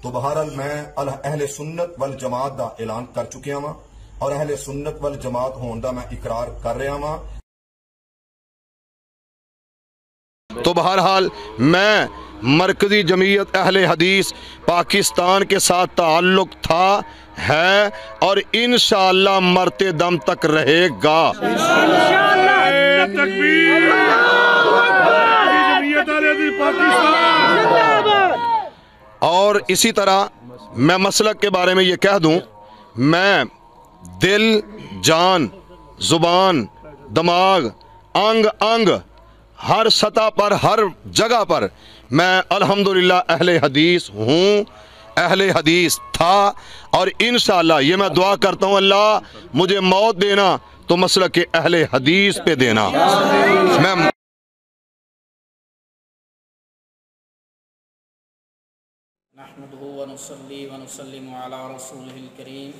تو بہرحال میں اہل سنت والجماعت دا اعلان کر چکیا ہاں اور اہل سنت والجماعت ہون دا میں اقرار کر رہا ہاں۔ تو بہرحال میں مرکزی جمعیت اہل حدیث پاکستان کے ساتھ تعلق تھا، ہے اور انشاءاللہ مرتے دم تک رہے گا۔ اور اسی طرح میں مسلک کے بارے میں یہ کہہ دوں، میں دل، جان، زبان، دماغ، انگ انگ، ہر سطح پر، ہر جگہ پر میں الحمدللہ اہل حدیث ہوں، اہل حدیث تھا، اور انشاءاللہ یہ میں دعا کرتا ہوں اللہ مجھے موت دینا تو مسلک کے اہل حدیث پہ دینا۔ میں نحمده ونصلي ونسلم على رسوله الكريم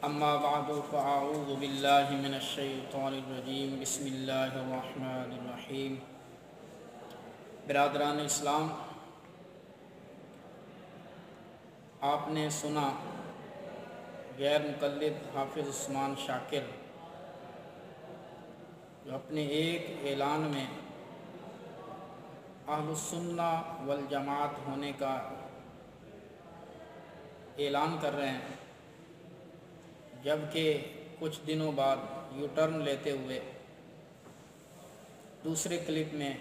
اما بعد فاعوذ بالله من الشیطان الرجیم بسم اللہ الرحمن الرحیم۔ برادران اسلام، آپ نے سنا غیر مقلد حافظ عثمان شاکر جو اپنے ایک اعلان میں اہل السنہ والجماعت ہونے کا اعلان کر رہے ہیں، جبکہ کچھ دنوں بعد یو ٹرن لیتے ہوئے دوسرے کلپ میں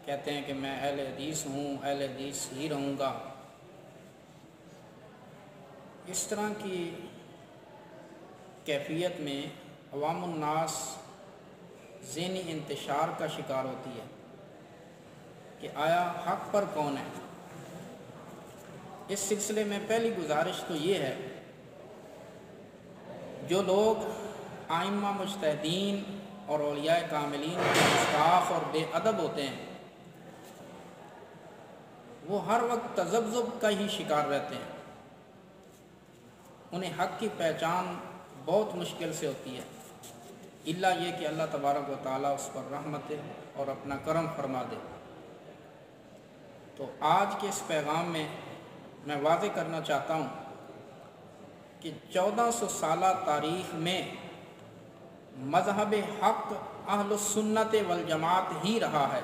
کہتے ہیں کہ میں اہل حدیث ہوں، اہل حدیث ہی رہوں گا۔ اس طرح کی کیفیت میں عوام الناس ذہنی انتشار کا شکار ہوتی ہے کہ آیا حق پر کون ہے۔ اس سلسلے میں پہلی گزارش تو یہ ہے، جو لوگ ائمہ مجتہدین اور اولیاء کاملین کے گستاخ اور بے ادب ہوتے ہیں، وہ ہر وقت تذبذب کا ہی شکار رہتے ہیں۔ انہیں حق کی پہچان بہت مشکل سے ہوتی ہے، الا یہ کہ اللہ تبارک و تعالیٰ اس پر رحمت اور اپنا کرم فرما دے۔ تو آج کے اس پیغام میں واضح کرنا چاہتا ہوں کہ 1400 سالہ تاریخ میں مذہب حق اہل السنت والجماعت ہی رہا ہے،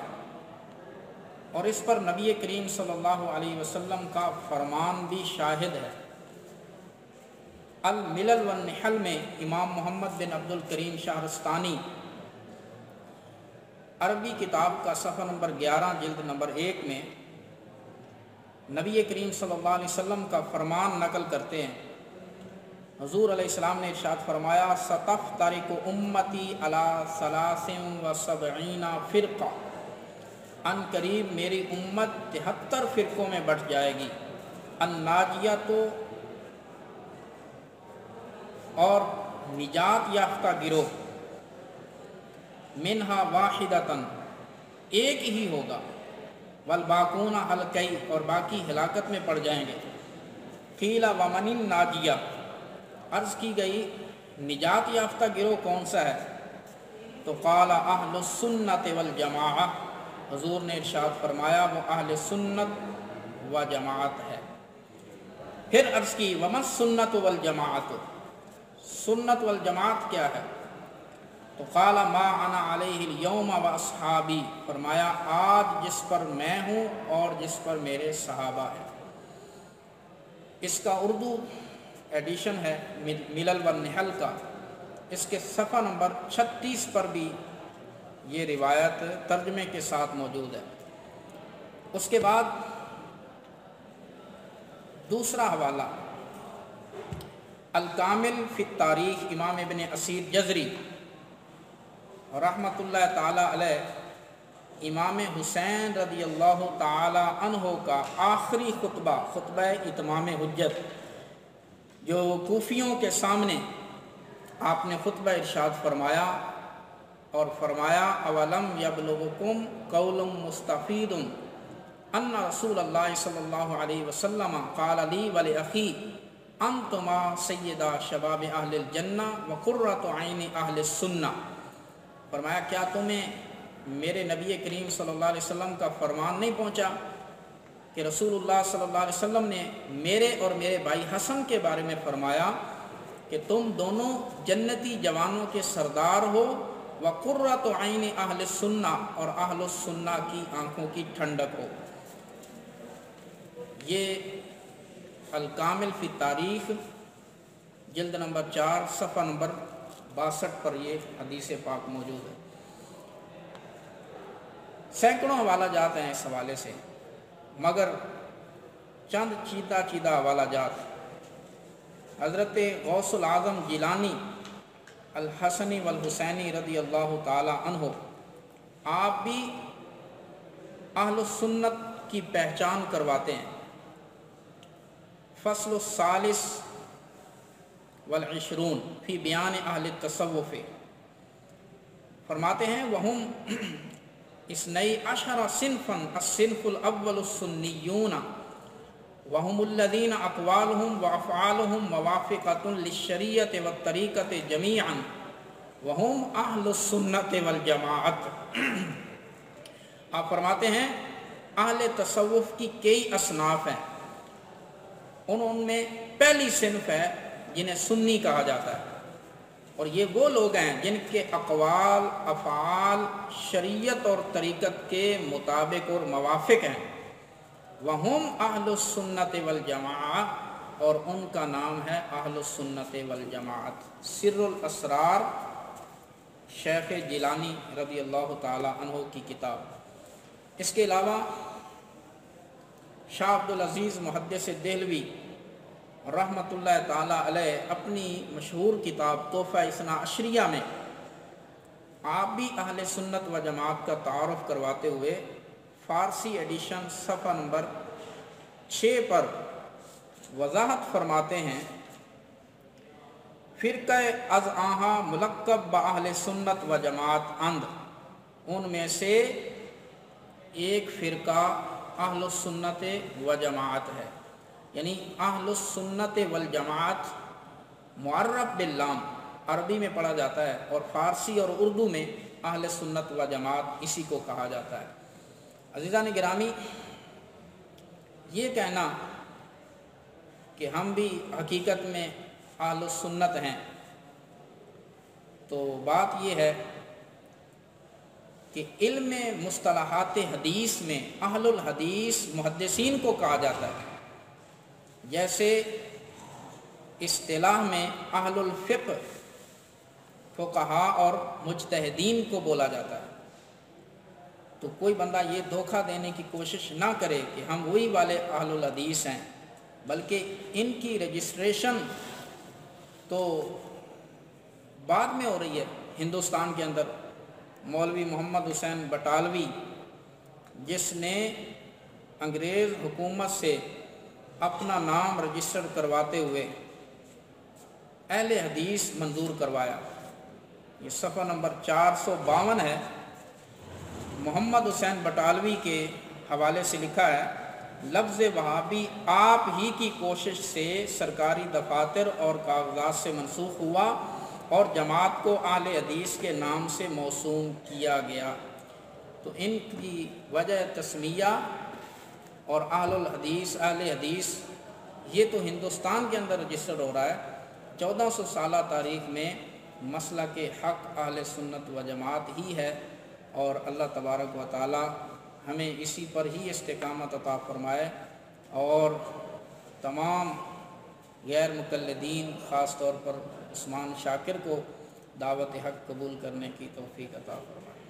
اور اس پر نبی کریم صلی اللہ علیہ وسلم کا فرمان بھی شاہد ہے۔ الملل والنحل میں امام محمد بن عبد الکریم شہرستانی عربی کتاب کا صفحہ نمبر 11 جلد نمبر 1 میں نبی کریم صلی اللہ علیہ وسلم کا فرمان نقل کرتے ہیں۔ حضور علیہ السلام نے ارشاد فرمایا، ستفترق امتی علی 73 فرقہ، ان قریب میری امت 73 فرقوں میں بٹ جائے گی۔ الناجیۃ، اور نجات یافتہ گروہ، منہا واحدۃ، ایک ہی ہوگا، والباقون ہلکی، اور باقی ہلاکت میں پڑ جائیں گے۔ قیل ومن الناجیہ، عرض کی گئی نجات یافتہ گروہ کون سا ہے؟ تو قال اہل السنت والجماعہ، حضور نے ارشاد فرمایا وہ اہل سنت و جماعت ہے۔ پھر عرض کی وما السنت والجماعت، سنت والجماعت کیا ہے؟ تو قال ما انا علیہ اليوم واصحابی، فرمایا آج جس پر میں ہوں اور جس پر میرے صحابہ ہیں۔ اس کا اردو ایڈیشن ہے ملل والنحل کا، اس کے صفحہ نمبر 36 پر بھی یہ روایت ترجمے کے ساتھ موجود ہے۔ اس کے بعد دوسرا حوالہ الکامل فی التاریخ، امام ابن اسیر جزری رحمۃ اللہ تعالی علیہ، امام حسین رضی اللہ تعالی عنہ کا آخری خطبہ، خطبہ اتمام حجت، جو کوفیوں کے سامنے آپ نے خطبہ ارشاد فرمایا، اور فرمایا اولم یبلغکم قول مستفید ان رسول اللہ صلی اللہ علیہ وسلم قال لی ولاخی انتما سیدہ شباب اہل الجنہ وقرۃ عین اہل السنہ، فرمایا کیا تمہیں میرے نبی کریم صلی اللہ علیہ وسلم کا فرمان نہیں پہنچا کہ رسول صلی اللہ علیہ وسلم نے میرے اور میرے بھائی حسن کے بارے میں فرمایا کہ تم دونوں جنتی جوانوں کے سردار ہو، وقرۃ عین اہل السنہ، اور اہل السنہ کی آنکھوں کی ٹھنڈک ہو۔ یہ الکامل فی تاریخ جلد نمبر 4 صفحہ نمبر 62 پر یہ حدیث پاک موجود ہے۔ سینکڑوں حوالہ جات ہیں اس حوالے سے، مگر چند چیدہ حوالہ جات۔ حضرت غوث العظم جیلانی الحسنی والحسینی رضی اللہ تعالی عنہ، آپ بھی اہل السنت کی پہچان کرواتے ہیں۔ فصل الثالث والعشرون فی بیان اہل التصوف، فرماتے ہیں وہم اثنی عشر صنفا، الصنف الاول السنیون وهم الذين اقوالهم وافعالهم موافقة للشریعۃ والطریقۃ جميعا وهم اہل السنۃ والجماعت۔ آپ فرماتے ہیں اہل تصوف کی کئی اصناف ہیں، ان میں پہلی صنف ہے جنہیں سنی کہا جاتا ہے، اور یہ وہ لوگ ہیں جن کے اقوال افعال شریعت اور طریقت کے مطابق اور موافق ہیں۔ وَهُمْ أَهْلُ السُّنَّةِ وَالْجَمَاعَةِ، اور ان کا نام ہے اہل السنت والجماعت۔ سر الاسرار شیخ جیلانی رضی اللہ تعالی عنہ کی کتاب۔ اس کے علاوہ شاہ عبدالعزیز محدث دہلوی رحمۃ اللہ تعالی علیہ اپنی مشہور کتاب تحفہ اثنا عشریہ میں آپ بھی اہل سنت و جماعت کا تعارف کرواتے ہوئے فارسی ایڈیشن صفحہ نمبر 6 پر وضاحت فرماتے ہیں، فرقہ از آہا ملقب بأہل سنت و جماعت اند، ان میں سے ایک فرقہ اہل السنت و جماعت ہے، یعنی اہل السنت والجماعت معرب باللام عربی میں پڑھا جاتا ہے، اور فارسی اور اردو میں اہل سنت و جماعت اسی کو کہا جاتا ہے۔ عزیزان گرامی، یہ کہنا کہ ہم بھی حقیقت میں اہل السنت ہیں، تو بات یہ ہے کہ علم مصطلحات حدیث میں اہل الحدیث محدثین کو کہا جاتا ہے، جیسے اصطلاح میں اہل الفقہ فقہاء اور مجتہدین کو بولا جاتا ہے۔ تو کوئی بندہ یہ دھوکہ دینے کی کوشش نہ کرے کہ ہم وہی والے اہل الحدیث ہیں، بلکہ ان کی رجسٹریشن تو بعد میں ہو رہی ہے۔ ہندوستان کے اندر مولوی محمد حسین بٹالوی، جس نے انگریز حکومت سے اپنا نام رجسٹر کرواتے ہوئے اہل حدیث منظور کروایا، یہ صفحہ نمبر 452 ہے، محمد حسین بٹالوی کے حوالے سے لکھا ہے، لفظ وہابی آپ ہی کی کوشش سے سرکاری دفاتر اور کاغذات سے منسوخ ہوا اور جماعت کو اہل حدیث کے نام سے موسوم کیا گیا۔ تو ان کی وجہ تسمیہ اور اہل الحدیث اہل حدیث یہ تو ہندوستان کے اندر رجسٹر ہو رہا ہے، 1400 سالہ تاریخ میں مسلک حق اہل سنت و جماعت ہی ہے، اور اللہ تبارک و تعالی ہمیں اسی پر ہی استقامت عطا فرمائے، اور تمام غیر مقلدین خاص طور پر عثمان شاکر کو دعوت حق قبول کرنے کی توفیق عطا فرمائے۔